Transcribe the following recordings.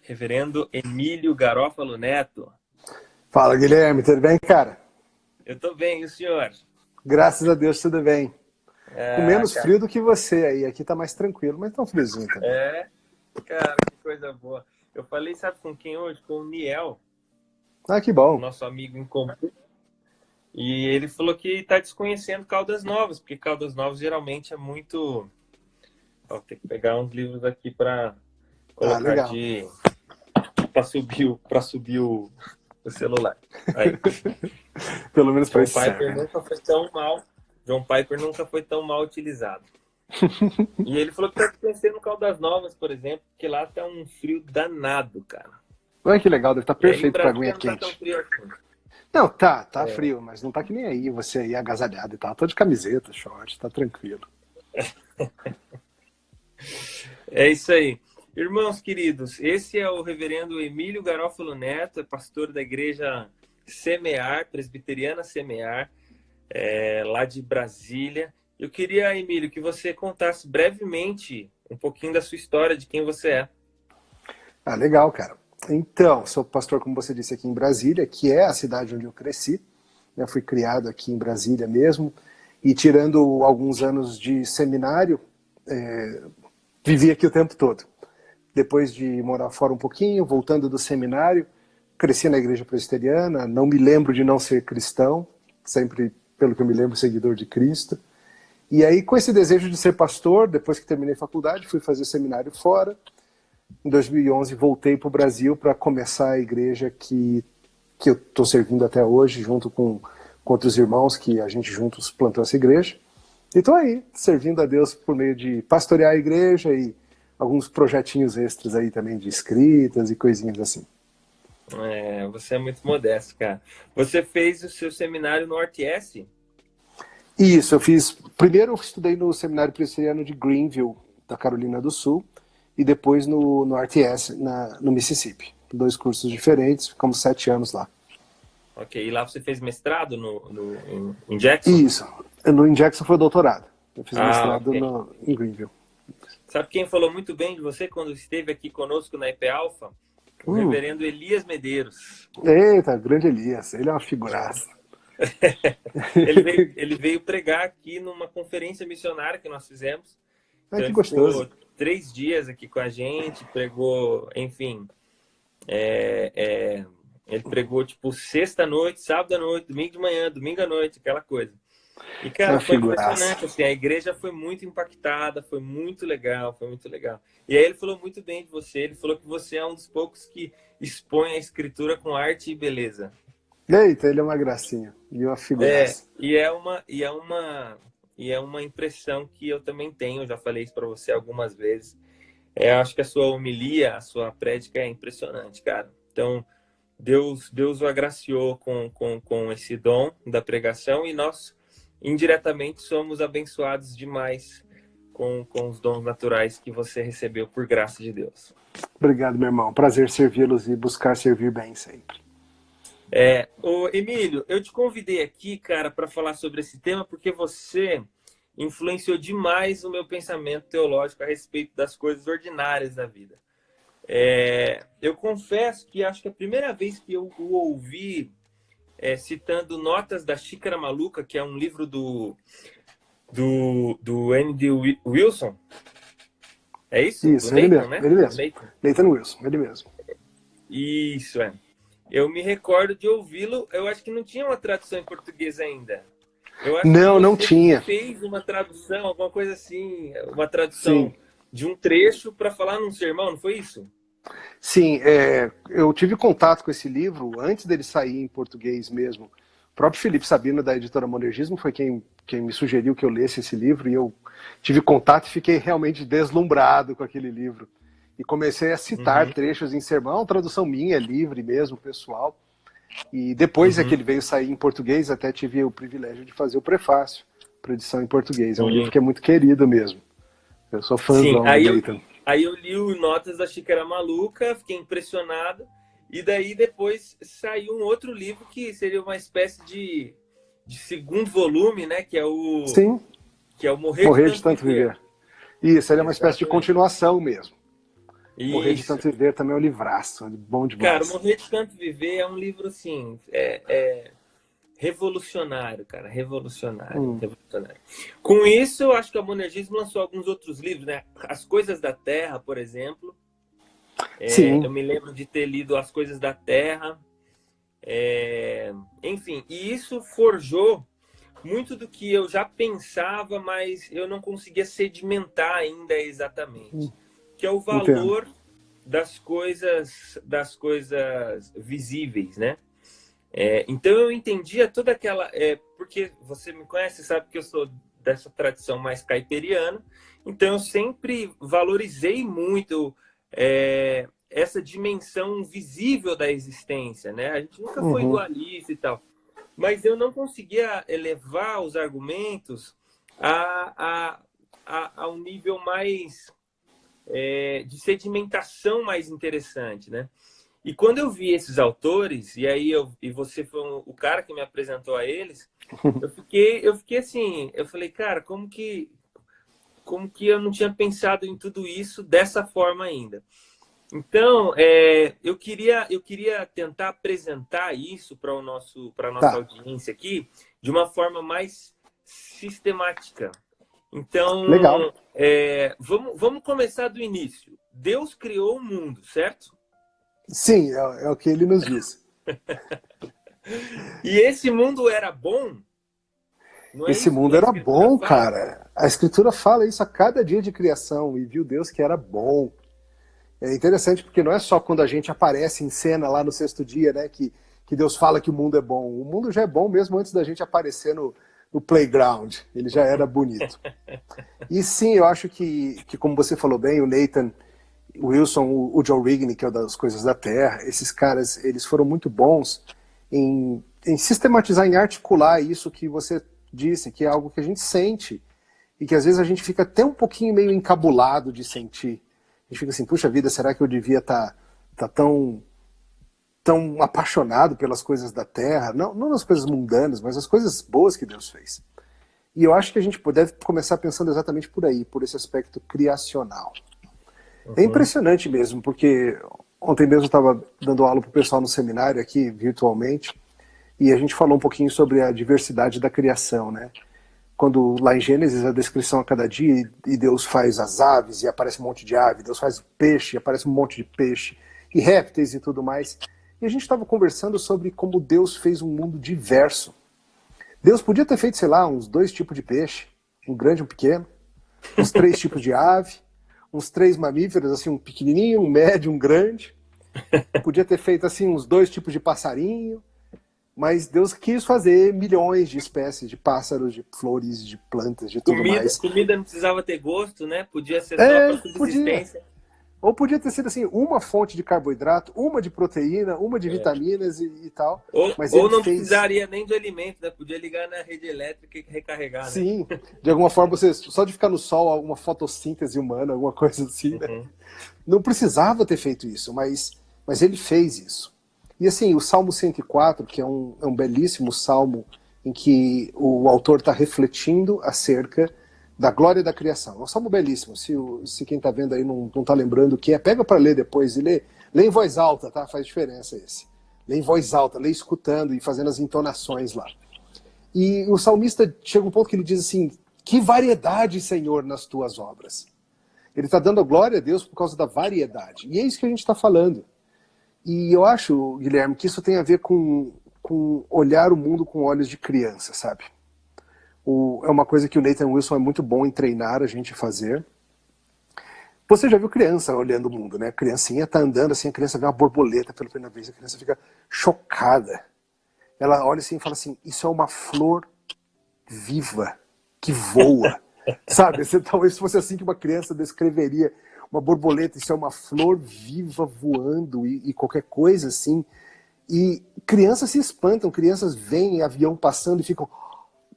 Reverendo Emílio Garofalo Neto. Fala, Guilherme, tudo bem, cara? Eu tô bem, e o senhor? Graças a Deus, tudo bem. Com menos Cara. frio do que você aí. Aqui tá mais tranquilo, mas tá um friozinho também. Cara, que coisa boa. Eu falei, sabe com quem hoje? Com o Niel, Ah, que bom. nosso amigo em comum. E ele falou que tá desconhecendo Caldas Novas, porque Caldas Novas geralmente é muito... Ó, tem que pegar uns livros aqui para Ah, colocar legal. para subir o celular. Aí. Pelo menos John foi isso Piper serve, né? nunca foi tão mal. John Piper nunca foi tão mal utilizado. E ele falou que tá desconhecendo Caldas Novas, por exemplo, porque lá tá um frio danado, cara. Olha que legal, deve estar E aí em perfeito pra aguinha Brasília não tá tão quente. frio assim. Não, tá frio, mas não tá que nem aí, você aí agasalhado e tal. Tô de camiseta, short, tá tranquilo. É isso aí. Irmãos queridos, esse é o reverendo Emílio Garofalo Neto, é pastor da igreja Semear, presbiteriana Semear, lá de Brasília. Eu queria, Emílio, que você contasse brevemente um pouquinho da sua história, de quem você é. Ah, legal, cara. Então, sou pastor, como você disse, aqui em Brasília, que é a cidade onde eu cresci. Eu fui criado aqui em Brasília mesmo. E tirando alguns anos de seminário, vivi aqui o tempo todo. Depois de morar fora um pouquinho, voltando do seminário, cresci na igreja presbiteriana, não me lembro de não ser cristão, sempre, pelo que eu me lembro, seguidor de Cristo. E aí, com esse desejo de ser pastor, depois que terminei faculdade, fui fazer seminário fora. Em 2011, voltei para o Brasil para começar a igreja que eu estou servindo até hoje, junto com outros irmãos que a gente juntos plantou essa igreja. E estou aí, servindo a Deus por meio de pastorear a igreja e alguns projetinhos extras aí também de escritas e coisinhas assim. Você é muito modesto, cara. Você fez o seu seminário no RTS? Isso, eu fiz. Primeiro eu estudei no Seminário Presbiteriano de Greenville, da Carolina do Sul, e depois no RTS, no Mississippi. Dois cursos diferentes, ficamos 7 anos lá. Ok, e lá você fez mestrado em Jackson? Isso, no Jackson foi doutorado. Eu fiz mestrado ok. em Greenville. Sabe quem falou muito bem de você quando esteve aqui conosco na IP Alpha? O reverendo Elias Medeiros. Eita, grande Elias, ele é uma figuraça. Ele veio pregar aqui numa conferência missionária que nós fizemos. Ai, Então, que ele gostoso. ficou 3 dias aqui com a gente, pregou, enfim. Ele pregou tipo sexta-noite, sábado-à-noite, domingo de manhã, domingo à noite, aquela coisa. E, cara, foi impressionante, assim, a igreja foi muito impactada, foi muito legal, foi muito legal. E aí ele falou muito bem de você, ele falou que você é um dos poucos que expõe a escritura com arte e beleza. Eita, ele é uma gracinha, e uma figuraça. E é uma impressão que eu também tenho, eu já falei isso para você algumas vezes. Acho que a sua homilia, a sua prédica é impressionante, cara. Então, Deus o agraciou com esse dom da pregação e nós, indiretamente, somos abençoados demais com os dons naturais que você recebeu por graça de Deus. Obrigado, meu irmão. Prazer servi-los e buscar servir bem sempre. Ô, Emílio, eu te convidei aqui, cara, para falar sobre esse tema porque você influenciou demais o meu pensamento teológico a respeito das coisas ordinárias da vida. Eu confesso que acho que a primeira vez que eu o ouvi citando Notas da Xícara Maluca, que é um livro do Andy Wilson. É isso? Isso, Do ele Nathan, mesmo, né? ele mesmo. Nathan. Nathan Wilson, ele mesmo. Isso, Eu me recordo de ouvi-lo, eu acho que não tinha uma tradução em português ainda. Eu acho que Não você tinha. fez uma tradução, alguma coisa assim, uma tradução Sim. de um trecho para falar num sermão, não foi isso? Sim, eu tive contato com esse livro antes dele sair em português mesmo. O próprio Felipe Sabino, da editora Monergismo, foi quem me sugeriu que eu lesse esse livro, e eu tive contato e fiquei realmente deslumbrado com aquele livro. E comecei a citar trechos em sermão, tradução minha, livre mesmo, pessoal. E depois é que ele veio sair em português, até tive o privilégio de fazer o prefácio para edição em português. É um livro que é muito querido mesmo. Eu sou fãzão do Nathan. Aí eu li o Notas da Xícara Maluca, fiquei impressionado. E daí depois saiu um outro livro que seria uma espécie de segundo volume, né? Que é o... Sim. Que é o Morrer de Tanto Viver. Isso, ele é uma espécie de continuação mesmo. Morrer de Isso. Tanto Viver também é um livraço, bom Cara, demais. Morrer de Tanto Viver é um livro, assim, revolucionário, cara. Revolucionário, Hum, revolucionário. Com isso, eu acho que a Monergismo lançou alguns outros livros, né? As Coisas da Terra, por exemplo. Eu sim. me lembro de ter lido As Coisas da Terra. Enfim, e isso forjou muito do que eu já pensava, mas eu não conseguia sedimentar ainda exatamente, que é o Entendo. valor das coisas visíveis, né? Então eu entendia toda aquela, porque você me conhece, sabe que eu sou dessa tradição mais caipiriana, então eu sempre valorizei muito essa dimensão visível da existência, né? A gente nunca foi Uhum. dualista e tal, mas eu não conseguia elevar os argumentos a, a um nível mais de sedimentação mais interessante, né? E quando eu vi esses autores, e você foi o cara que me apresentou a eles, eu fiquei assim, eu falei, cara, como que eu não tinha pensado em tudo isso dessa forma ainda? Então, eu queria tentar apresentar isso para a nossa Tá, audiência aqui de uma forma mais sistemática. legal. Então, vamos começar do início. Deus criou o mundo, certo? Sim, é o que ele nos diz. E esse mundo era bom? Não é Esse isso que mundo a era Escritura bom, fala? cara. A Escritura fala isso a cada dia de criação, e viu Deus que era bom. É interessante porque não é só quando a gente aparece em cena lá no sexto dia, né, que Deus fala que o mundo é bom. O mundo já é bom mesmo antes da gente aparecer no playground. Ele já era bonito. E sim, eu acho que como você falou bem, o Nathan Wilson, o Joe Rigney, que é o das Coisas da Terra, esses caras, eles foram muito bons em sistematizar, em articular isso que você disse, que é algo que a gente sente e que às vezes a gente fica até um pouquinho meio encabulado de sentir. A gente fica assim, puxa vida, será que eu devia tá tão apaixonado pelas coisas da Terra? Não nas coisas mundanas, mas as coisas boas que Deus fez. E eu acho que a gente deve começar pensando exatamente por aí, por esse aspecto criacional. É Uhum. impressionante mesmo, porque ontem mesmo eu estava dando aula para o pessoal no seminário aqui, virtualmente, e a gente falou um pouquinho sobre a diversidade da criação, né? Quando lá em Gênesis a descrição a cada dia, e Deus faz as aves e aparece um monte de ave, Deus faz peixe e aparece um monte de peixe, e répteis e tudo mais. E a gente estava conversando sobre como Deus fez um mundo diverso. Deus podia ter feito, sei lá, uns 2 tipos de peixe, um grande e um pequeno, uns 3 tipos de ave, uns 3 mamíferos, assim, um pequenininho, um médio, um grande. Podia ter feito, assim, uns 2 tipos de passarinho, mas Deus quis fazer milhões de espécies de pássaros, de flores, de plantas, de tudo mais. Comida não precisava ter gosto, né? Podia ser só para Podia. subsistência. Ou podia ter sido assim, uma fonte de carboidrato, uma de proteína, uma de É. vitaminas e tal. Mas Ou ele não fez, precisaria nem de alimento, né? Podia ligar na rede elétrica e recarregar, né? sim, de alguma forma, você só de ficar no sol, alguma fotossíntese humana, alguma coisa assim, né? Uhum. Não precisava ter feito isso, mas ele fez isso. E assim, o Salmo 104, que é um belíssimo salmo em que o autor está refletindo acerca da glória da criação. É um salmo belíssimo. Se quem está vendo aí não está lembrando o que é, pega para ler depois e lê em voz alta, tá? Faz diferença esse. Lê em voz alta, lê escutando e fazendo as entonações lá. E o salmista chega um ponto que ele diz assim: que variedade, Senhor, nas tuas obras. Ele está dando a glória a Deus por causa da variedade. E é isso que a gente está falando. E eu acho, Guilherme, que isso tem a ver com olhar o mundo com olhos de criança, sabe? É uma coisa que o Nathan Wilson é muito bom em treinar a gente a fazer. Você já viu criança olhando o mundo, né? A criancinha tá andando assim, a criança vê uma borboleta pela primeira vez, a criança fica chocada. Ela olha assim e fala assim, isso é uma flor viva, que voa. Sabe? Talvez fosse assim que uma criança descreveria uma borboleta, isso é uma flor viva voando e qualquer coisa assim. E crianças se espantam, crianças veem avião passando e ficam,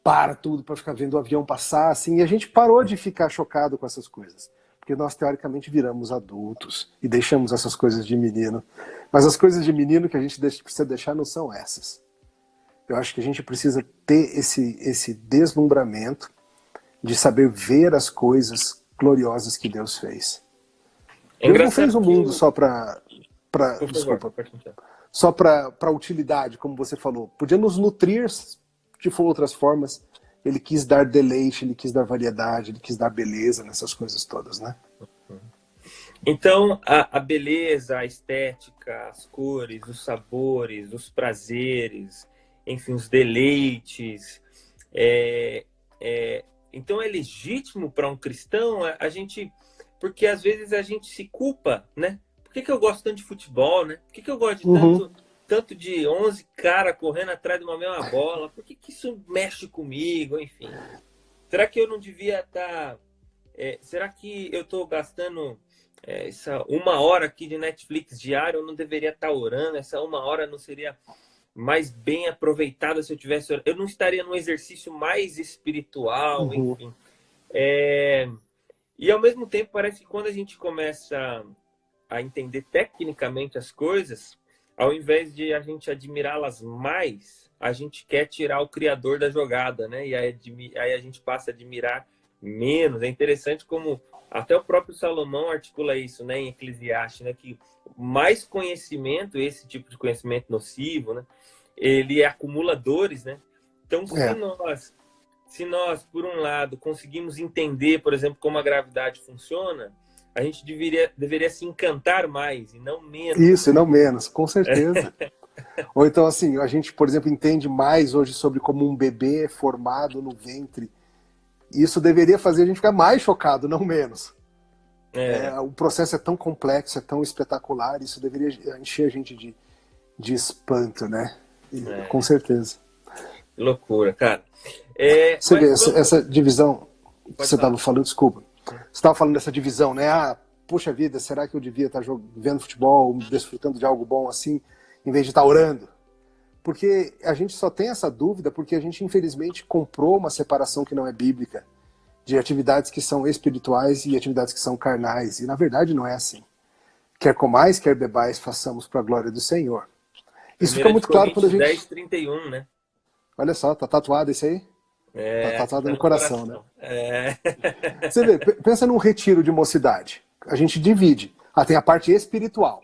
para tudo para ficar vendo o avião passar, assim, e a gente parou de ficar chocado com essas coisas. Porque nós, teoricamente, viramos adultos e deixamos essas coisas de menino. Mas as coisas de menino que a gente precisa deixar não são essas. Eu acho que a gente precisa ter esse deslumbramento de saber ver as coisas gloriosas que Deus fez. É Deus não fez engraçado o que mundo só para Por favor, desculpa, pode continuar. só para utilidade, como você falou. Podia nos nutrir de outras formas. Ele quis dar deleite, ele quis dar variedade, ele quis dar beleza nessas coisas todas, né? Então, a beleza, a estética, as cores, os sabores, os prazeres, enfim, os deleites. é, então, é legítimo para um cristão a gente. Porque às vezes a gente se culpa, né? Por que eu gosto tanto de futebol, né? Por que eu gosto de tanto de 11 caras correndo atrás de uma mesma bola? Por que isso mexe comigo? Enfim. Será que eu não devia estar. Será que eu estou gastando essa 1 hora aqui de Netflix diário? Eu não deveria estar orando? Essa 1 hora não seria mais bem aproveitada se eu tivesse orando? Eu não estaria num exercício mais espiritual? Enfim. E ao mesmo tempo parece que quando a gente começa a entender tecnicamente as coisas, ao invés de a gente admirá-las mais, a gente quer tirar o criador da jogada, né? E aí a gente passa a admirar menos. É interessante como até o próprio Salomão articula isso, né, em Eclesiastes, né, que mais conhecimento, esse tipo de conhecimento nocivo, né, ele acumula dores, né? Então, se nós, por um lado, conseguimos entender, por exemplo, como a gravidade funciona, a gente deveria se encantar mais e não menos. Isso, e não menos, com certeza. Ou então, assim, a gente, por exemplo, entende mais hoje sobre como um bebê é formado no ventre. Isso deveria fazer a gente ficar mais chocado, não menos. O processo é tão complexo, é tão espetacular, isso deveria encher a gente de espanto, né? Com certeza. Que loucura, cara. Você vê, essa divisão que você estava falando, desculpa. Você estava falando dessa divisão, né? Puxa vida, será que eu devia estar vendo futebol, desfrutando de algo bom assim, em vez de estar orando? Porque a gente só tem essa dúvida porque a gente, infelizmente, comprou uma separação que não é bíblica de atividades que são espirituais e atividades que são carnais. E, na verdade, não é assim. Quer comais, quer bebais, façamos para a glória do Senhor. Isso fica muito claro quando a gente... 10:31, né? Olha só, tá tatuado isso aí? Tá tatuado tá no coração, né? É. Você vê, pensa num retiro de mocidade. A gente divide. Tem a parte espiritual.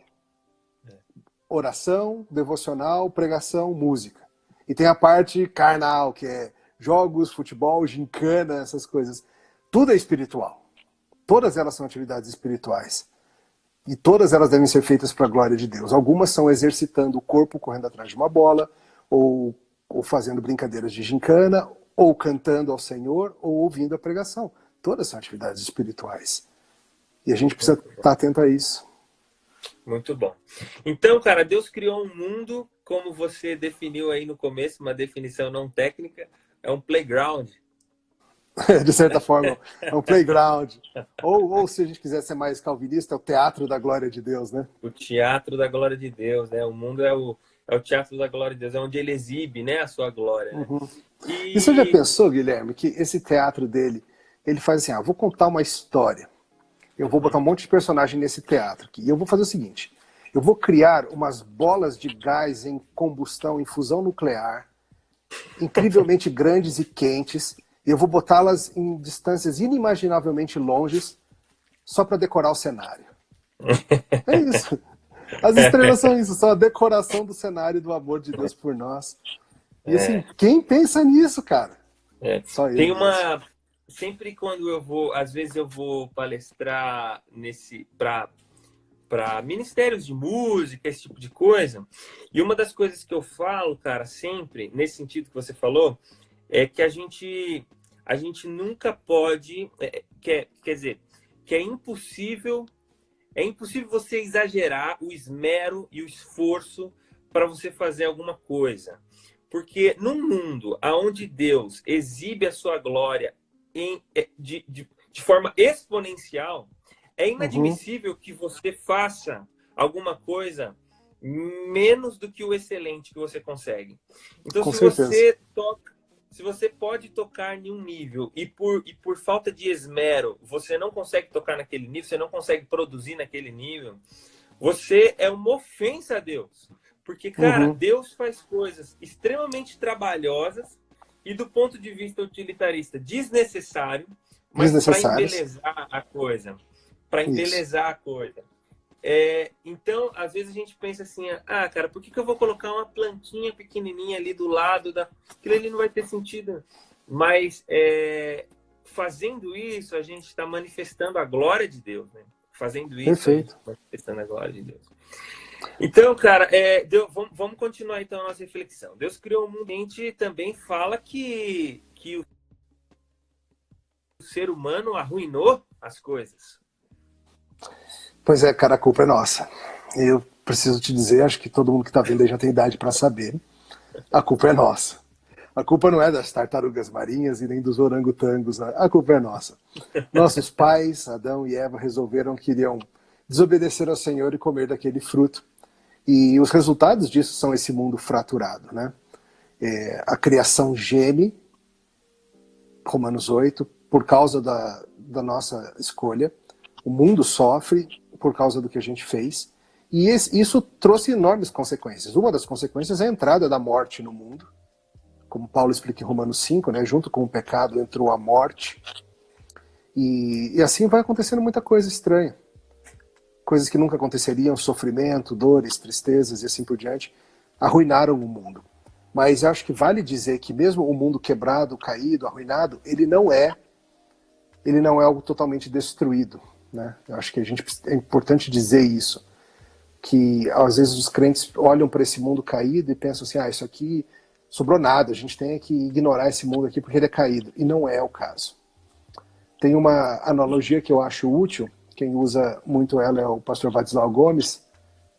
Oração, devocional, pregação, música. E tem a parte carnal, que é jogos, futebol, gincana, essas coisas. Tudo é espiritual. Todas elas são atividades espirituais. E todas elas devem ser feitas para a glória de Deus. Algumas são exercitando o corpo, correndo atrás de uma bola, ou fazendo brincadeiras de gincana, ou cantando ao Senhor, ou ouvindo a pregação. Todas são atividades espirituais. E a gente precisa estar atento a isso. Muito bom. Então, cara, Deus criou um mundo, como você definiu aí no começo, uma definição não técnica, é um playground. De certa forma, é um playground. Ou se a gente quiser ser mais calvinista, é o teatro da glória de Deus, né? O teatro da glória de Deus, né? O mundo é o teatro da glória de Deus, é onde ele exibe, né, a sua glória. Né? E você já pensou, Guilherme, que esse teatro dele, ele faz assim, vou contar uma história. Eu vou botar um monte de personagem nesse teatro aqui. E eu vou fazer o seguinte, eu vou criar umas bolas de gás em combustão, em fusão nuclear, incrivelmente grandes e quentes, e eu vou botá-las em distâncias inimaginavelmente longes, só para decorar o cenário. É isso. As estrelas são isso, são a decoração do cenário do amor de Deus por nós. E assim, quem pensa nisso, cara? Só eu. Tem uma... Sempre quando eu vou... Às vezes eu vou palestrar para ministérios de música, esse tipo de coisa. E uma das coisas que eu falo, cara, sempre, nesse sentido que você falou, é que a gente nunca pode... quer dizer, que é impossível você exagerar o esmero e o esforço para você fazer alguma coisa. Porque num mundo onde Deus exibe a sua glória de forma exponencial, é inadmissível que você faça alguma coisa menos do que o excelente que você consegue. Então, se você pode tocar em um nível e por falta de esmero você não consegue tocar naquele nível, você não consegue produzir naquele nível, você é uma ofensa a Deus. Porque, cara, Deus faz coisas extremamente trabalhosas e, do ponto de vista utilitarista, desnecessário, mas para embelezar a coisa. para Isso. embelezar a coisa. Então, às vezes a gente pensa assim, cara, por que eu vou colocar uma plantinha pequenininha ali do lado aquilo ali não vai ter sentido. Mas fazendo isso, a gente está manifestando a glória de Deus, né? Fazendo isso, a gente Perfeito. está manifestando a glória de Deus. Então, cara, vamos continuar então a nossa reflexão. Deus criou o mundo, a gente também fala que o ser humano arruinou as coisas. Pois é, cara, a culpa é nossa. Eu preciso te dizer, acho que todo mundo que está vendo aí já tem idade para saber, a culpa é nossa. A culpa não é das tartarugas marinhas e nem dos orangotangos, a culpa é nossa. Nossos pais, Adão e Eva, resolveram que iriam desobedecer ao Senhor e comer daquele fruto. E os resultados disso são esse mundo fraturado, né? A criação geme, Romanos 8, por causa da nossa escolha. O mundo sofre por causa do que a gente fez. E isso trouxe enormes consequências. Uma das consequências é a entrada da morte no mundo. Como Paulo explica em Romanos 5, né? Junto com o pecado entrou a morte. E assim vai acontecendo muita coisa estranha. Coisas que nunca aconteceriam, sofrimento, dores, tristezas e assim por diante, arruinaram o mundo. Mas eu acho que vale dizer que mesmo o mundo quebrado, caído, arruinado, ele não é algo totalmente destruído, né? Eu acho que é importante dizer isso, que às vezes os crentes olham para esse mundo caído e pensam assim, isso aqui sobrou nada, a gente tem que ignorar esse mundo aqui porque ele é caído. E não é o caso. Tem uma analogia que eu acho útil, quem usa muito ela é o pastor Vadislau Gomes,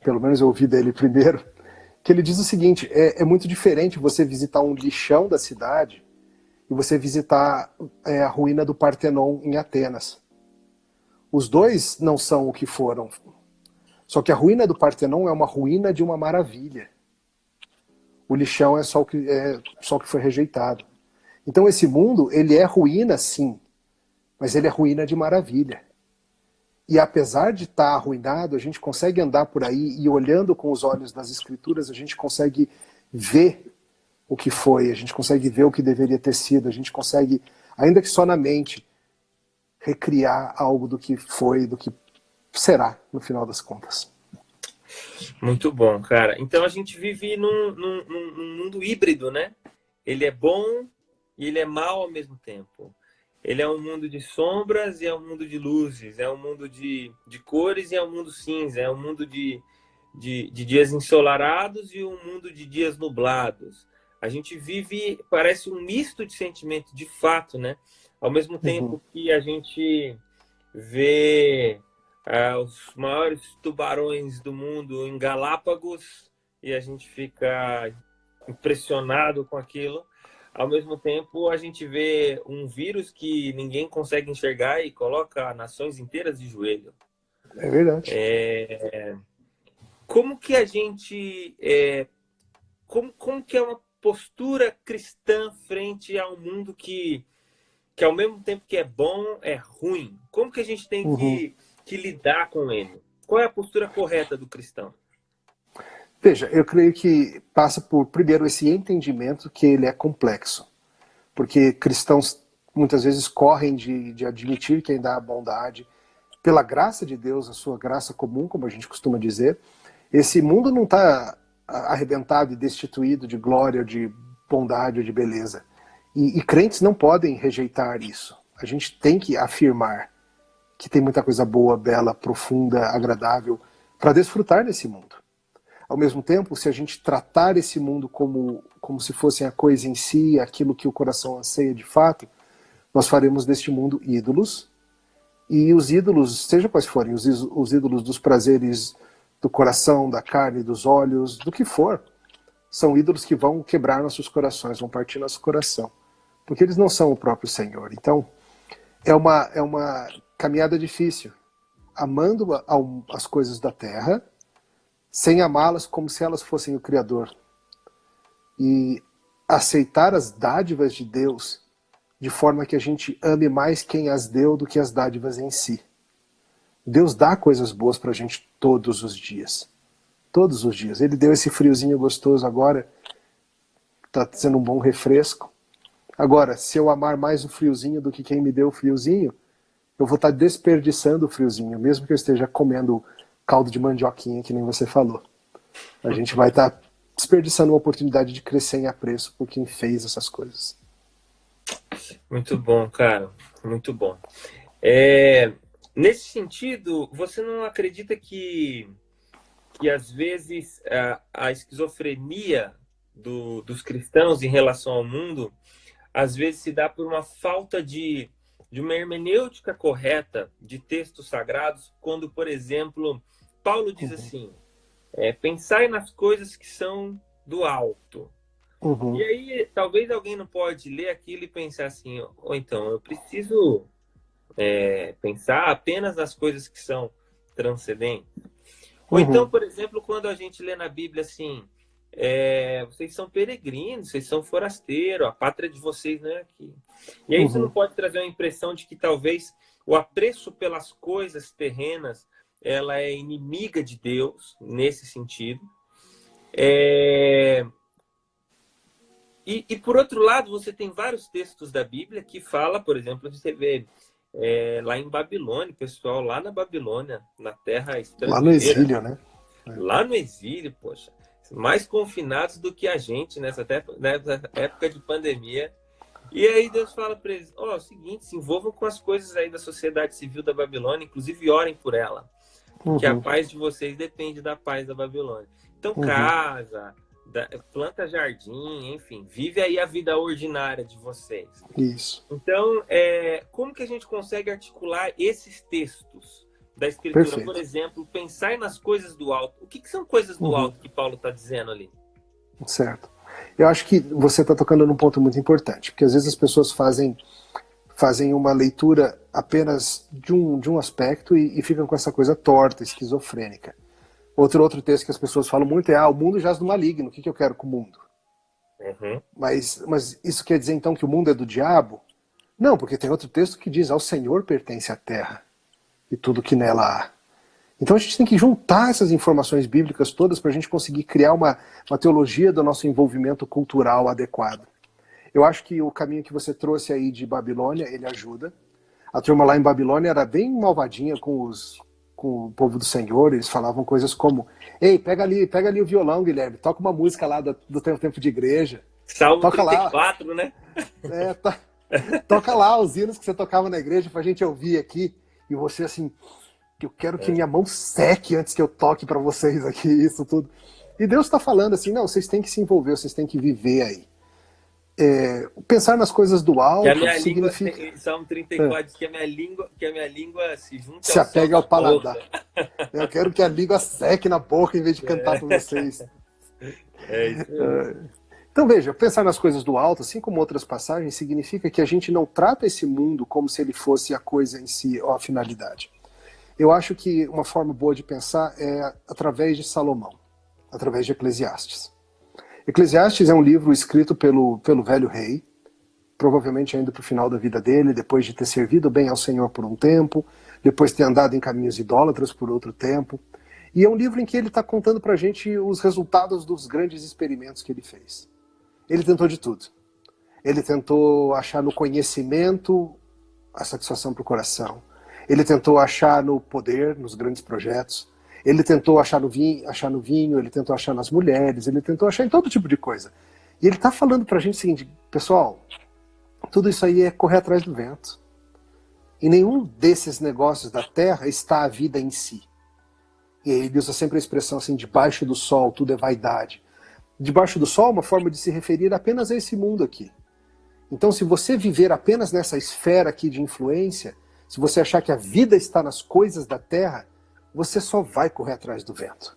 pelo menos eu ouvi dele primeiro, que ele diz o seguinte, é muito diferente você visitar um lixão da cidade e você visitar a ruína do Partenon em Atenas. Os dois não são o que foram, só que a ruína do Partenon é uma ruína de uma maravilha. O lixão é só o que foi rejeitado. Então esse mundo, ele é ruína sim, mas ele é ruína de maravilha. E apesar de estar arruinado, a gente consegue andar por aí e olhando com os olhos das escrituras, a gente consegue ver o que foi, a gente consegue ver o que deveria ter sido, a gente consegue, ainda que só na mente, recriar algo do que foi, do que será, no final das contas. Muito bom, cara. Então a gente vive num mundo híbrido, né? Ele é bom e ele é mau ao mesmo tempo. Ele é um mundo de sombras e é um mundo de luzes, é um mundo de cores e é um mundo cinza, é um mundo de dias ensolarados e um mundo de dias nublados. A gente vive, parece um misto de sentimento, de fato, né? Ao mesmo tempo que a gente vê os maiores tubarões do mundo em Galápagos e a gente fica impressionado com aquilo. Ao mesmo tempo, a gente vê um vírus que ninguém consegue enxergar e coloca nações inteiras de joelho. É verdade. Como que a gente... como que é uma postura cristã frente a um mundo que ao mesmo tempo que é bom, é ruim? Como que a gente tem que lidar com ele? Qual é a postura correta do cristão? Veja, eu creio que passa por, primeiro, esse entendimento que ele é complexo. Porque cristãos muitas vezes correm de admitir que ainda há bondade. Pela graça de Deus, a sua graça comum, como a gente costuma dizer, esse mundo não está arrebentado e destituído de glória, de bondade ou de beleza. E crentes não podem rejeitar isso. A gente tem que afirmar que tem muita coisa boa, bela, profunda, agradável, para desfrutar nesse mundo. Ao mesmo tempo, se a gente tratar esse mundo como se fosse a coisa em si, aquilo que o coração anseia de fato, nós faremos deste mundo ídolos, e os ídolos, seja quais forem, os ídolos dos prazeres do coração, da carne, dos olhos, do que for, são ídolos que vão quebrar nossos corações, vão partir nosso coração, porque eles não são o próprio Senhor. Então, é uma caminhada difícil, amando as coisas da terra, sem amá-las como se elas fossem o Criador. E aceitar as dádivas de Deus de forma que a gente ame mais quem as deu do que as dádivas em si. Deus dá coisas boas pra gente todos os dias. Todos os dias. Ele deu esse friozinho gostoso agora, tá sendo um bom refresco. Agora, se eu amar mais o friozinho do que quem me deu o friozinho, eu vou estar desperdiçando o friozinho, mesmo que eu esteja comendo caldo de mandioquinha, que nem você falou. A gente vai estar desperdiçando uma oportunidade de crescer em apreço por quem fez essas coisas. Muito bom, cara. Muito bom. Nesse sentido, você não acredita que às vezes a esquizofrenia dos cristãos em relação ao mundo, às vezes se dá por uma falta de uma hermenêutica correta de textos sagrados, quando, por exemplo, Paulo diz assim, pensai nas coisas que são do alto. E aí, talvez alguém não pode ler aquilo e pensar assim, ou então, eu preciso pensar apenas nas coisas que são transcendentes. Ou então, por exemplo, quando a gente lê na Bíblia assim, vocês são peregrinos, vocês são forasteiros, a pátria de vocês não é aqui. E aí isso não pode trazer uma impressão de que talvez o apreço pelas coisas terrenas, ela é inimiga de Deus, nesse sentido. E por outro lado, você tem vários textos da Bíblia que fala, por exemplo, você vê lá em Babilônia, pessoal, lá na Babilônia, na terra estrangeira. Lá no exílio, né? Lá no exílio, poxa. Mais confinados do que a gente nessa época de pandemia. E aí Deus fala para eles, é o seguinte, se envolvam com as coisas aí da sociedade civil da Babilônia, inclusive orem por ela. Porque a paz de vocês depende da paz da Babilônia. Então casa, planta jardim, enfim, vive aí a vida ordinária de vocês. Isso. Então, como que a gente consegue articular esses textos da Escritura? Perfeito. Por exemplo, pensar nas coisas do alto. O que são coisas do alto que Paulo está dizendo ali? Certo. Eu acho que você está tocando num ponto muito importante, porque às vezes as pessoas fazem uma leitura apenas de um aspecto e ficam com essa coisa torta, esquizofrênica. Outro texto que as pessoas falam muito é o mundo jaz do maligno, o que eu quero com o mundo? Mas isso quer dizer então que o mundo é do diabo? Não, porque tem outro texto que diz, ao Senhor pertence a terra e tudo que nela há. Então a gente tem que juntar essas informações bíblicas todas para a gente conseguir criar uma teologia do nosso envolvimento cultural adequado. Eu acho que o caminho que você trouxe aí de Babilônia, ele ajuda. A turma lá em Babilônia era bem malvadinha com o povo do Senhor, eles falavam coisas como, ei, pega ali o violão, Guilherme, toca uma música lá do tempo de igreja. Salmo toca 34, lá. Né? Toca lá os hinos que você tocava na igreja pra gente ouvir aqui. E você assim, eu quero que minha mão seque antes que eu toque para vocês aqui, isso tudo. E Deus está falando assim, não, vocês têm que se envolver, vocês têm que viver aí. Pensar nas coisas do alto que a minha significa... língua, Salmo 34 diz que a minha língua se junta se apega ao paladar. Eu quero que a língua seque na boca em vez de cantar para vocês. Isso. Então veja, pensar nas coisas do alto, assim como outras passagens, significa que a gente não trata esse mundo como se ele fosse a coisa em si, ou a finalidade. Eu acho que uma forma boa de pensar é através de Salomão, através de Eclesiastes. Eclesiastes é um livro escrito pelo velho rei, provavelmente ainda para o final da vida dele, depois de ter servido bem ao Senhor por um tempo, depois de ter andado em caminhos idólatras por outro tempo. E é um livro em que ele está contando para a gente os resultados dos grandes experimentos que ele fez. Ele tentou de tudo. Ele tentou achar no conhecimento a satisfação para o coração. Ele tentou achar no poder, nos grandes projetos. Ele tentou achar no vinho, ele tentou achar nas mulheres, ele tentou achar em todo tipo de coisa. E ele está falando para a gente o seguinte, pessoal, tudo isso aí é correr atrás do vento. Em nenhum desses negócios da terra está a vida em si. E ele usa sempre a expressão assim, debaixo do sol, tudo é vaidade. Debaixo do sol é uma forma de se referir apenas a esse mundo aqui. Então, se você viver apenas nessa esfera aqui de influência, se você achar que a vida está nas coisas da terra, você só vai correr atrás do vento.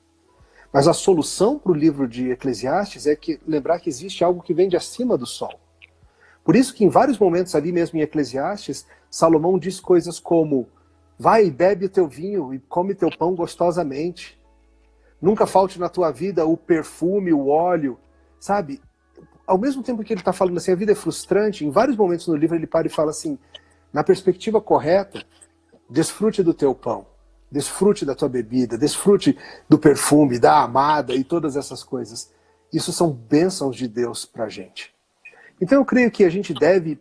Mas a solução para o livro de Eclesiastes é lembrar que existe algo que vem de acima do sol. Por isso que em vários momentos ali mesmo em Eclesiastes, Salomão diz coisas como, vai e bebe o teu vinho e come teu pão gostosamente. Nunca falte na tua vida o perfume, o óleo, sabe? Ao mesmo tempo que ele está falando assim, a vida é frustrante, em vários momentos no livro ele para e fala assim, na perspectiva correta, desfrute do teu pão, desfrute da tua bebida, desfrute do perfume, da amada e todas essas coisas. Isso são bênçãos de Deus para a gente. Então eu creio que a gente deve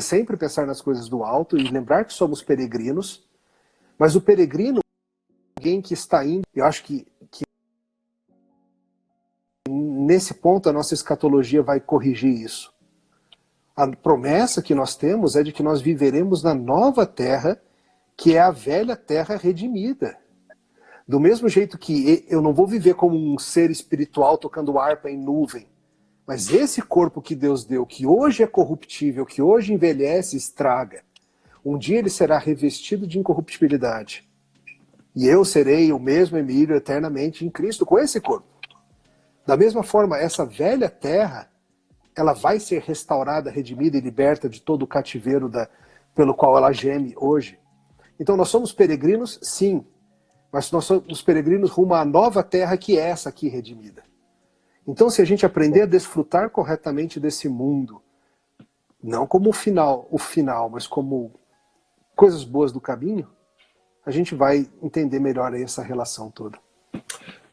sempre pensar nas coisas do alto e lembrar que somos peregrinos, mas o peregrino é alguém que está indo. Eu acho que nesse ponto a nossa escatologia vai corrigir isso. A promessa que nós temos é de que nós viveremos na nova terra, que é a velha terra redimida. Do mesmo jeito que eu não vou viver como um ser espiritual tocando harpa em nuvem, mas esse corpo que Deus deu, que hoje é corruptível, que hoje envelhece, estraga, um dia ele será revestido de incorruptibilidade. E eu serei o mesmo Emílio eternamente em Cristo com esse corpo. Da mesma forma, essa velha terra, ela vai ser restaurada, redimida e liberta de todo o cativeiro pelo qual ela geme hoje. Então nós somos peregrinos, sim, mas nós somos peregrinos rumo à nova terra que é essa aqui redimida. Então se a gente aprender a desfrutar corretamente desse mundo, não como o final, mas como coisas boas do caminho, a gente vai entender melhor aí essa relação toda.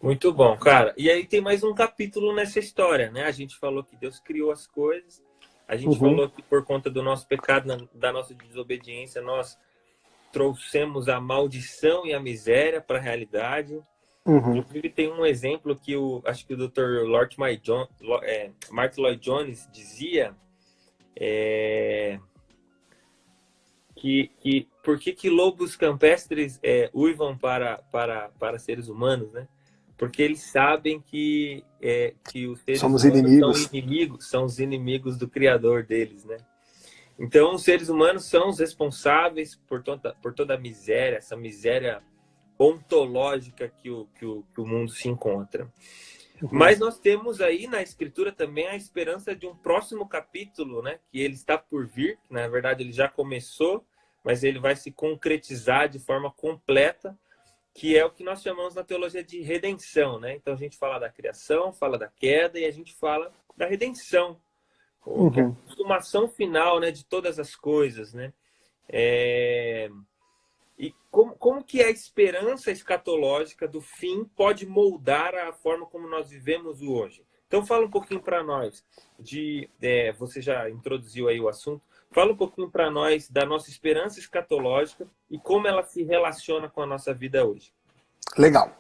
Muito bom, cara. E aí tem mais um capítulo nessa história, né? A gente falou que Deus criou as coisas, a gente falou que por conta do nosso pecado, da nossa desobediência, nós trouxemos a maldição e a miséria para a realidade. Inclusive tem um exemplo que acho que o Dr. Martin Lloyd Jones dizia, que por que lobos campestres uivam para seres humanos, né? Porque eles sabem que os seres somos humanos são os inimigos do Criador deles, né? Então, os seres humanos são os responsáveis por toda a miséria, essa miséria ontológica que o mundo se encontra. Mas nós temos aí na Escritura também a esperança de um próximo capítulo, né? Que ele está por vir, que, na verdade ele já começou, mas ele vai se concretizar de forma completa, que é o que nós chamamos na teologia de redenção, né? Então a gente fala da criação, fala da queda e a gente fala da redenção, que é a consumação final, né, de todas as coisas, né? E como que a esperança escatológica do fim pode moldar a forma como nós vivemos o hoje? Então fala um pouquinho para nós você já introduziu aí o assunto. Fala um pouquinho para nós da nossa esperança escatológica e como ela se relaciona com a nossa vida hoje. Legal.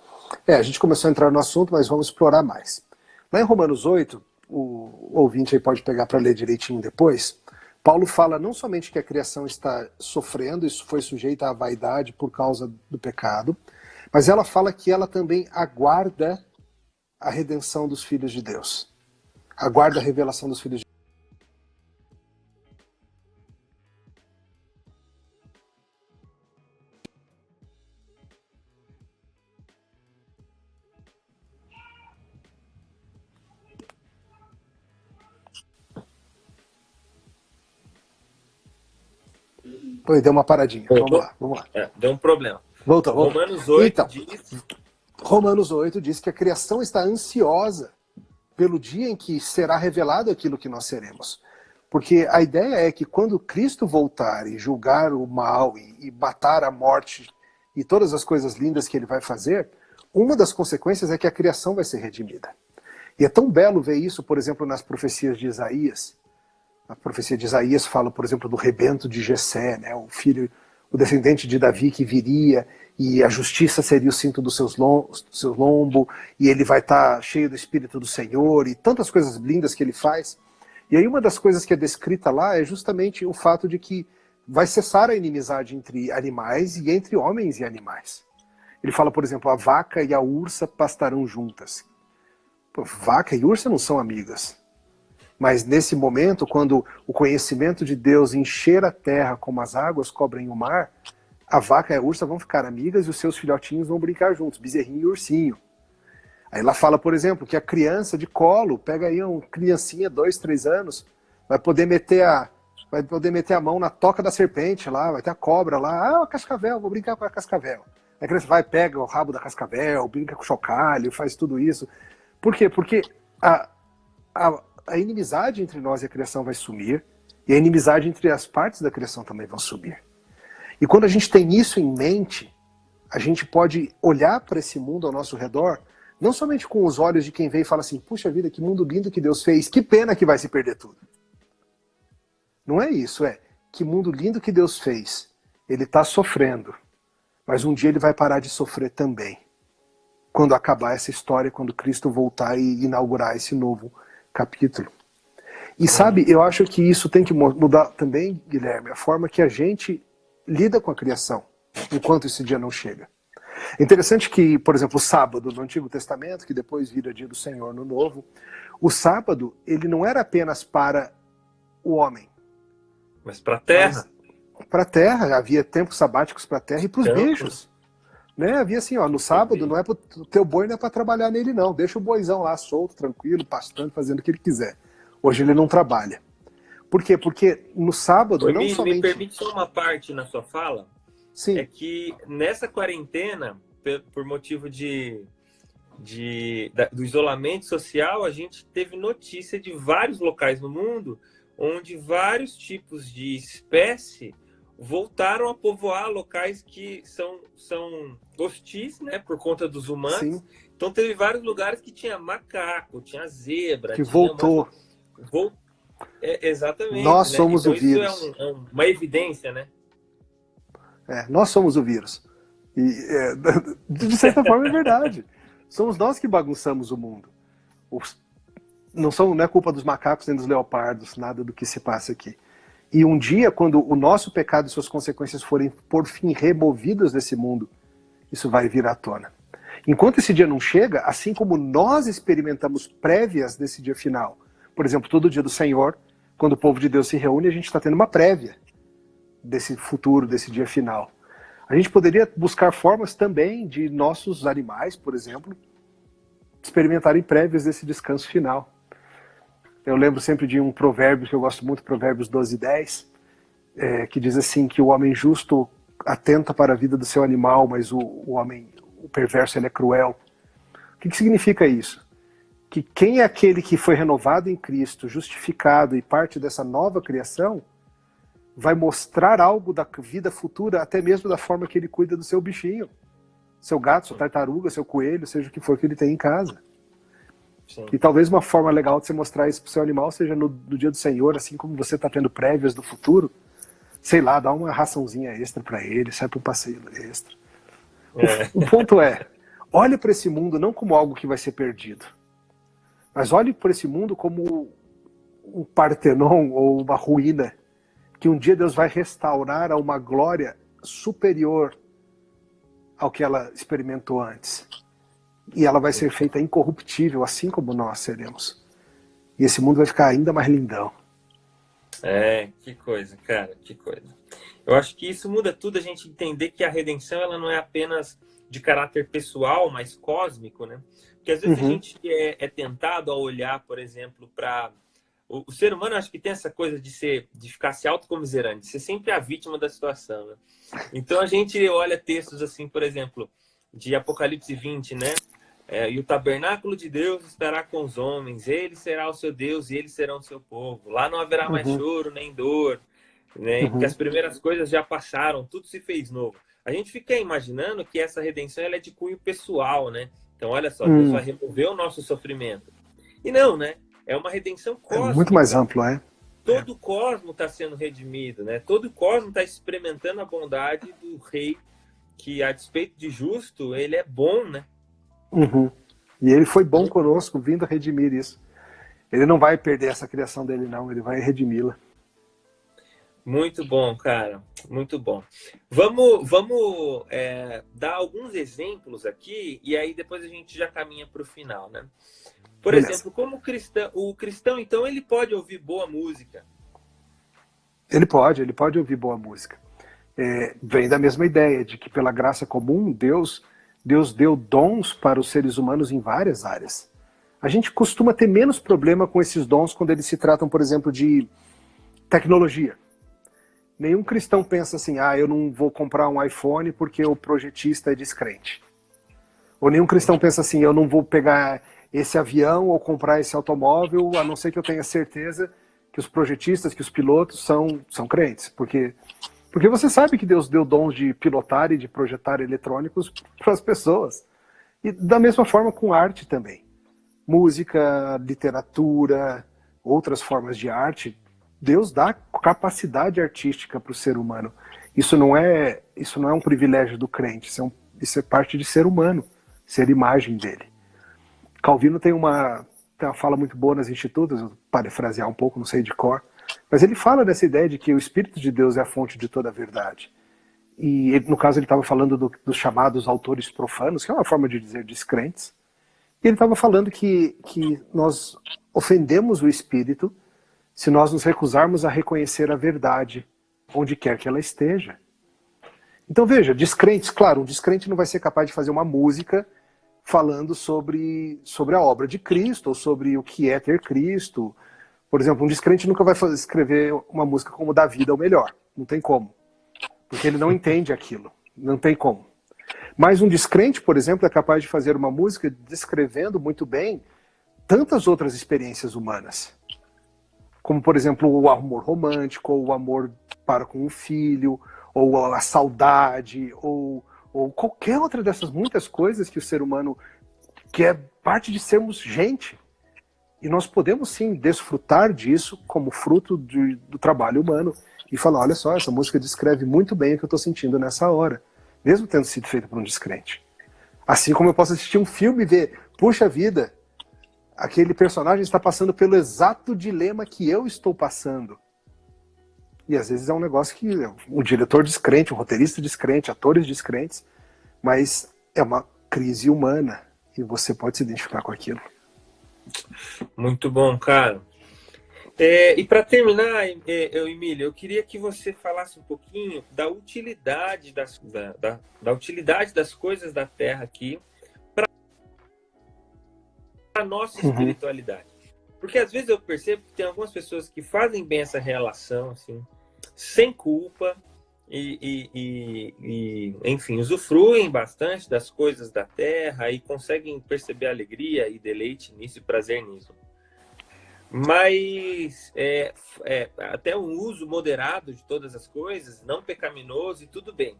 A gente começou a entrar no assunto, mas vamos explorar mais. Lá em Romanos 8, o ouvinte aí pode pegar para ler direitinho depois, Paulo fala não somente que a criação está sofrendo, isso foi sujeita à vaidade por causa do pecado, mas ela fala que ela também aguarda a redenção dos filhos de Deus. Aguarda a revelação dos filhos de Deus. Oi, deu uma paradinha. Vamos lá. Deu um problema. Voltou. Romanos 8 então, Romanos 8 diz que a criação está ansiosa pelo dia em que será revelado aquilo que nós seremos. Porque a ideia é que quando Cristo voltar e julgar o mal e matar a morte e todas as coisas lindas que ele vai fazer, uma das consequências é que a criação vai ser redimida. E é tão belo ver isso, por exemplo, nas profecias de Isaías. A profecia de Isaías fala, por exemplo, do rebento de Jessé, né? O descendente de Davi que viria, e a justiça seria o cinto do seu lombo, e ele vai estar cheio do Espírito do Senhor, e tantas coisas lindas que ele faz. E aí uma das coisas que é descrita lá é justamente o fato de que vai cessar a inimizade entre animais e entre homens e animais. Ele fala, por exemplo, a vaca e a ursa pastarão juntas. Pô, vaca e ursa não são amigas. Mas nesse momento, quando o conhecimento de Deus encher a terra como as águas cobrem o mar, a vaca e a ursa vão ficar amigas e os seus filhotinhos vão brincar juntos, bezerrinho e ursinho. Aí ela fala, por exemplo, que a criança de colo, pega aí uma criancinha, 2, 3 anos, vai poder meter a mão na toca da serpente lá, vai ter a cobra lá, a cascavel, vou brincar com a cascavel. Aí a criança vai, pega o rabo da cascavel, brinca com o chocalho, faz tudo isso. Por quê? Porque a inimizade entre nós e a criação vai sumir, e a inimizade entre as partes da criação também vão sumir. E quando a gente tem isso em mente, a gente pode olhar para esse mundo ao nosso redor, não somente com os olhos de quem vê e fala assim, puxa vida, que mundo lindo que Deus fez, que pena que vai se perder tudo. Não é isso, que mundo lindo que Deus fez. Ele está sofrendo, mas um dia ele vai parar de sofrer também. Quando acabar essa história, quando Cristo voltar e inaugurar esse novo capítulo. E sabe, eu acho que isso tem que mudar também, Guilherme, a forma que a gente lida com a criação, enquanto esse dia não chega. É interessante que, por exemplo, o sábado no Antigo Testamento, que depois vira dia do Senhor no Novo, o sábado, ele não era apenas para o homem. Mas para a terra. Para a terra, havia tempos sabáticos para a terra e para os bichos. Né? Havia assim, ó, no sábado, não é pro, o teu boi não é para trabalhar nele não, deixa o boizão lá solto, tranquilo, pastando, fazendo o que ele quiser. Hoje ele não trabalha. Por quê? Porque no sábado Me permite só uma parte na sua fala? Sim. É que nessa quarentena, por motivo do isolamento social, a gente teve notícia de vários locais no mundo onde vários tipos de espécie voltaram a povoar locais que são hostis, né, por conta dos humanos. Sim. Então teve vários lugares que tinha macaco, tinha zebra. Que voltou. Exatamente. Nós somos então, o vírus. Isso é uma evidência, né? Nós somos o vírus. E, de certa forma é verdade. Somos nós que bagunçamos o mundo. Não é culpa dos macacos nem dos leopardos, nada do que se passa aqui. E um dia, quando o nosso pecado e suas consequências forem, por fim, removidas desse mundo, isso vai vir à tona. Enquanto esse dia não chega, assim como nós experimentamos prévias desse dia final, por exemplo, todo dia do Senhor, quando o povo de Deus se reúne, a gente está tendo uma prévia desse futuro, desse dia final. A gente poderia buscar formas também de nossos animais, por exemplo, experimentarem prévias desse descanso final. Eu lembro sempre de um provérbio que eu gosto muito, Provérbios 12:10, que diz assim, que o homem justo atenta para a vida do seu animal, mas o perverso, ele é cruel. O que significa isso? Que quem é aquele que foi renovado em Cristo, justificado e parte dessa nova criação, vai mostrar algo da vida futura, até mesmo da forma que ele cuida do seu bichinho. Seu gato, sua tartaruga, seu coelho, seja o que for que ele tem em casa. Sim. E talvez uma forma legal de você mostrar isso pro seu animal seja no dia do Senhor, assim como você está tendo prévias do futuro, sei lá, dá uma raçãozinha extra para ele, sai para um passeio extra. O ponto é, olhe para esse mundo não como algo que vai ser perdido, mas olhe para esse mundo como um Partenon ou uma ruína, que um dia Deus vai restaurar a uma glória superior ao que ela experimentou antes. E ela vai ser feita incorruptível, assim como nós seremos. E esse mundo vai ficar ainda mais lindão. Que coisa, cara, que coisa. Eu acho que isso muda tudo, a gente entender que a redenção ela não é apenas de caráter pessoal, mas cósmico, né? Porque às vezes a gente é tentado a olhar, por exemplo, para... O ser humano, acho que tem essa coisa de ficar se autocomiserando, de ser sempre a vítima da situação, né? Então a gente olha textos assim, por exemplo, de Apocalipse 20, né? E o tabernáculo de Deus estará com os homens, ele será o seu Deus e eles serão o seu povo. Lá não haverá mais choro nem dor, né? Porque as primeiras coisas já passaram, tudo se fez novo. A gente fica imaginando que essa redenção ela é de cunho pessoal, né? Então, olha só, Deus vai remover o nosso sofrimento. E não, né? É uma redenção cósmica. É muito mais amplo, Todo o cosmo está sendo redimido, né? Todo o cosmo está experimentando a bondade do rei, que a despeito de justo, ele é bom, né? E ele foi bom conosco, vindo a redimir isso. Ele não vai perder essa criação dele, não. Ele vai redimi-la. Muito bom, cara. Muito bom. Vamos dar alguns exemplos aqui e aí depois a gente já caminha para o final, né? Por exemplo, como o cristão, então, ele pode ouvir boa música? Ele pode ouvir boa música. Vem da mesma ideia de que pela graça comum, Deus deu dons para os seres humanos em várias áreas. A gente costuma ter menos problema com esses dons quando eles se tratam, por exemplo, de tecnologia. Nenhum cristão pensa assim, eu não vou comprar um iPhone porque o projetista é descrente. Ou nenhum cristão pensa assim, eu não vou pegar esse avião ou comprar esse automóvel, a não ser que eu tenha certeza que os projetistas, que os pilotos são crentes. Porque você sabe que Deus deu dons de pilotar e de projetar eletrônicos para as pessoas. E da mesma forma com arte também. Música, literatura, outras formas de arte, Deus dá capacidade artística para o ser humano. Isso não é um privilégio do crente, isso é parte de ser humano, ser imagem dele. Calvino tem uma fala muito boa nas Institutas, eu parafrasear um pouco, não sei de cor, mas ele fala dessa ideia de que o Espírito de Deus é a fonte de toda a verdade. E no caso ele estava falando dos chamados autores profanos, que é uma forma de dizer descrentes, e ele estava falando que nós ofendemos o Espírito se nós nos recusarmos a reconhecer a verdade onde quer que ela esteja. Então veja, descrentes, claro, um descrente não vai ser capaz de fazer uma música falando sobre a obra de Cristo, ou sobre o que é ter Cristo. Por exemplo, um descrente nunca vai escrever uma música como Da Vida ao Melhor. Não tem como. Porque ele não entende aquilo. Não tem como. Mas um descrente, por exemplo, é capaz de fazer uma música descrevendo muito bem tantas outras experiências humanas. Como, por exemplo, o amor romântico, ou o amor para com o filho, ou a saudade, ou qualquer outra dessas muitas coisas que o ser humano, que é parte de sermos gente. E nós podemos sim desfrutar disso como fruto do trabalho humano e falar, olha só, essa música descreve muito bem o que eu estou sentindo nessa hora, mesmo tendo sido feita por um descrente. Assim como eu posso assistir um filme e ver, puxa vida, aquele personagem está passando pelo exato dilema que eu estou passando. E às vezes é um negócio que um diretor descrente, um roteirista descrente, atores descrentes, mas é uma crise humana e você pode se identificar com aquilo. Muito bom, cara. E para terminar, Emílio, eu queria que você falasse um pouquinho da utilidade da utilidade das coisas da Terra aqui para a nossa espiritualidade. Porque às vezes eu percebo que tem algumas pessoas que fazem bem essa relação, assim, sem culpa enfim, usufruem bastante das coisas da Terra e conseguem perceber alegria e deleite nisso e prazer nisso. Mas até um uso moderado de todas as coisas, não pecaminoso e tudo bem.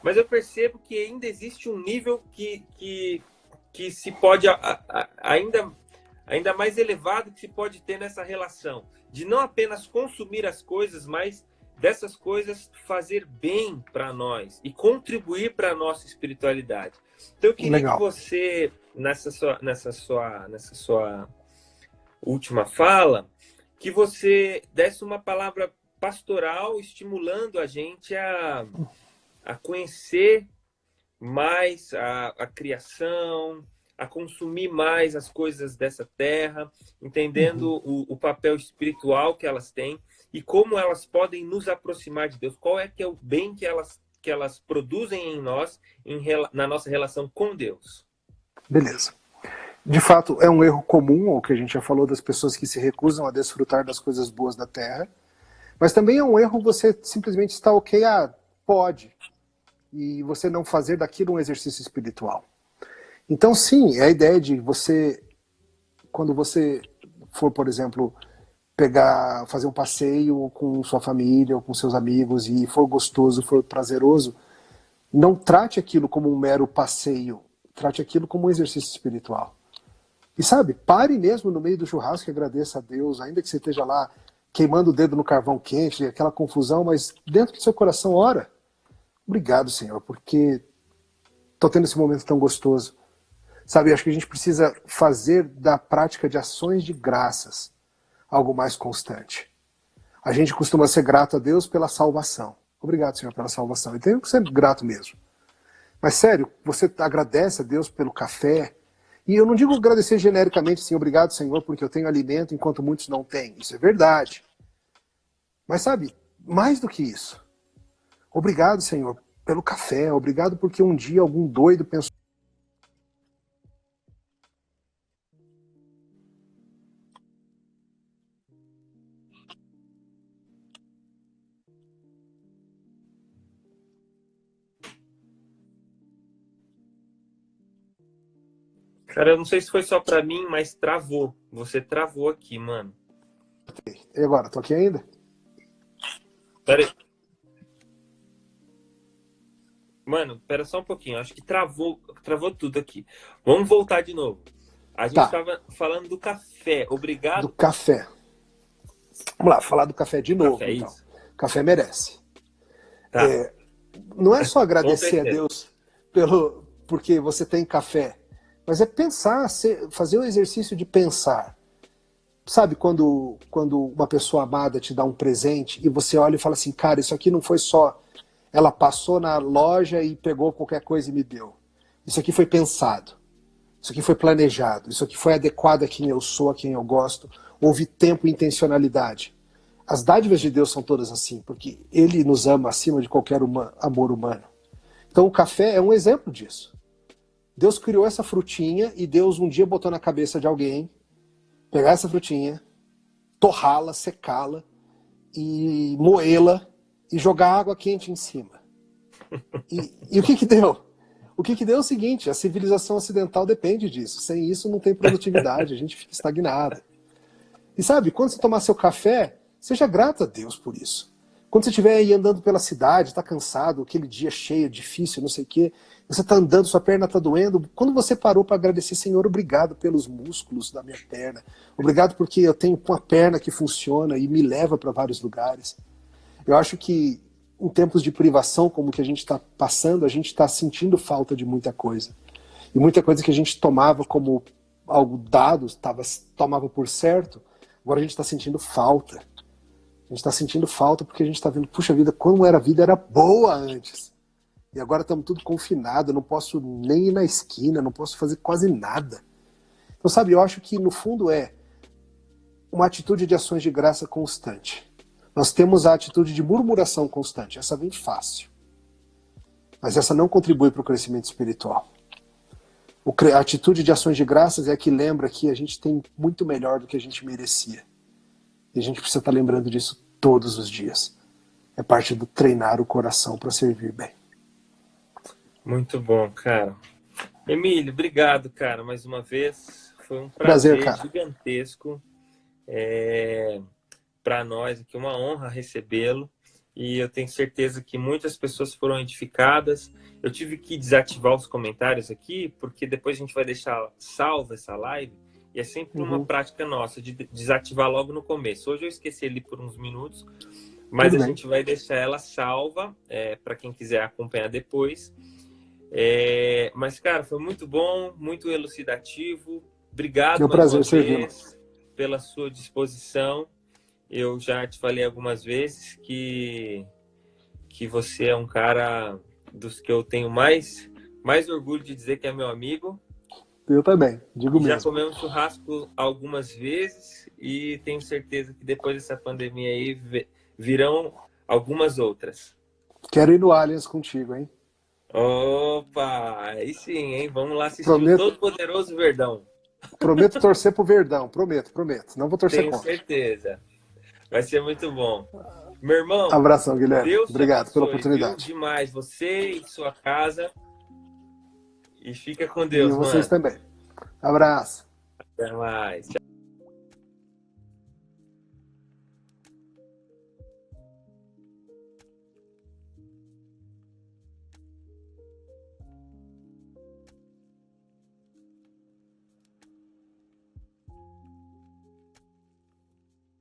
Mas eu percebo que ainda existe um nível que se pode ainda mais elevado que se pode ter nessa relação de não apenas consumir as coisas, mas dessas coisas fazer bem para nós e contribuir para a nossa espiritualidade. Então eu queria que você, nessa sua última fala, que você desse uma palavra pastoral estimulando a gente a conhecer mais a criação, a consumir mais as coisas dessa terra, entendendo o papel espiritual que elas têm e como elas podem nos aproximar de Deus. Qual é que é o bem que elas produzem em nós, na nossa relação com Deus? Beleza. De fato, é um erro comum, o que a gente já falou, das pessoas que se recusam a desfrutar das coisas boas da terra, mas também é um erro você simplesmente estar ok, pode, e você não fazer daquilo um exercício espiritual. Então, sim, é a ideia de você, quando você for, por exemplo, fazer um passeio com sua família ou com seus amigos e for gostoso, for prazeroso, não trate aquilo como um mero passeio, trate aquilo como um exercício espiritual. E sabe, pare mesmo no meio do churrasco e agradeça a Deus, ainda que você esteja lá queimando o dedo no carvão quente, aquela confusão, mas dentro do seu coração, ora. Obrigado, Senhor, porque estou tendo esse momento tão gostoso. Sabe, acho que a gente precisa fazer da prática de ações de graças algo mais constante. A gente costuma ser grato a Deus pela salvação. Obrigado, Senhor, pela salvação. E tenho que ser grato mesmo. Mas sério, você agradece a Deus pelo café. E eu não digo agradecer genericamente, sim, obrigado, Senhor, porque eu tenho alimento enquanto muitos não têm. Isso é verdade. Mas sabe, mais do que isso. Obrigado, Senhor, pelo café. Obrigado porque um dia algum doido pensou. Cara, eu não sei se foi só pra mim, mas travou. Você travou aqui, mano. E agora, tô aqui ainda? Pera aí. Mano, pera só um pouquinho. Acho que travou tudo aqui. Vamos voltar de novo. A gente estava falando do café. Obrigado. Do café. Vamos lá, falar do café de novo, Café, então. isso. Café merece. Tá. Não é só Com agradecer a certeza. Deus porque você tem café, mas é pensar, fazer o exercício de pensar. Sabe quando uma pessoa amada te dá um presente e você olha e fala assim, cara, isso aqui não foi só ela passou na loja e pegou qualquer coisa e me deu. Isso aqui foi pensado. Isso aqui foi planejado. Isso aqui foi adequado a quem eu sou, a quem eu gosto. Houve tempo e intencionalidade. As dádivas de Deus são todas assim, porque Ele nos ama acima de qualquer amor humano. Então o café é um exemplo disso. Deus criou essa frutinha e Deus um dia botou na cabeça de alguém pegar essa frutinha, torrá-la, secá-la e moê-la e jogar água quente em cima. E o que deu? O que deu é o seguinte, a civilização ocidental depende disso. Sem isso não tem produtividade, a gente fica estagnado. E sabe, quando você tomar seu café, seja grato a Deus por isso. Quando você estiver aí andando pela cidade, está cansado, aquele dia cheio, difícil, não sei o quê, você está andando, sua perna está doendo, quando você parou para agradecer, Senhor, obrigado pelos músculos da minha perna, obrigado porque eu tenho uma perna que funciona e me leva para vários lugares. Eu acho que em tempos de privação como que a gente está passando, a gente está sentindo falta de muita coisa. E muita coisa que a gente tomava como algo dado, tomava por certo, agora a gente está sentindo falta. A gente está sentindo falta porque a gente está vendo, puxa vida, como a vida era boa antes. E agora estamos tudo confinado, eu não posso nem ir na esquina, não posso fazer quase nada. Então, sabe, eu acho que no fundo é uma atitude de ações de graça constante. Nós temos a atitude de murmuração constante, essa vem fácil. Mas essa não contribui para o crescimento espiritual. A atitude de ações de graças é a que lembra que a gente tem muito melhor do que a gente merecia. E a gente precisa estar lembrando disso todos os dias. É parte do treinar o coração para servir bem. Muito bom, cara. Emílio, obrigado, cara, mais uma vez. Foi um Prazer, prazer cara. gigantesco. Para nós aqui, uma honra recebê-lo. E eu tenho certeza que muitas pessoas foram edificadas. Eu tive que desativar os comentários aqui, porque depois a gente vai deixar salva essa live. E é sempre uma prática nossa de desativar logo no começo. Hoje eu esqueci ele por uns minutos, mas a gente vai deixar ela salva para quem quiser acompanhar depois. Mas, cara, foi muito bom, muito elucidativo. Obrigado mais uma vez pela sua disposição. Eu já te falei algumas vezes que você é um cara dos que eu tenho mais orgulho de dizer que é meu amigo. Eu também, digo mesmo. Já comemos churrasco algumas vezes e tenho certeza que depois dessa pandemia aí virão algumas outras. Quero ir no Allianz contigo, hein? Opa, aí sim, hein? Vamos lá assistir o Todo-Poderoso Verdão. Prometo torcer pro Verdão, prometo. Não vou torcer contra. Tenho certeza. Vai ser muito bom. Meu irmão, abração, Guilherme. Deus obrigado abençoe, pela oportunidade. Viu demais você e sua casa. E fica com Deus, e vocês mano. também. Abraço. Até mais. Tchau.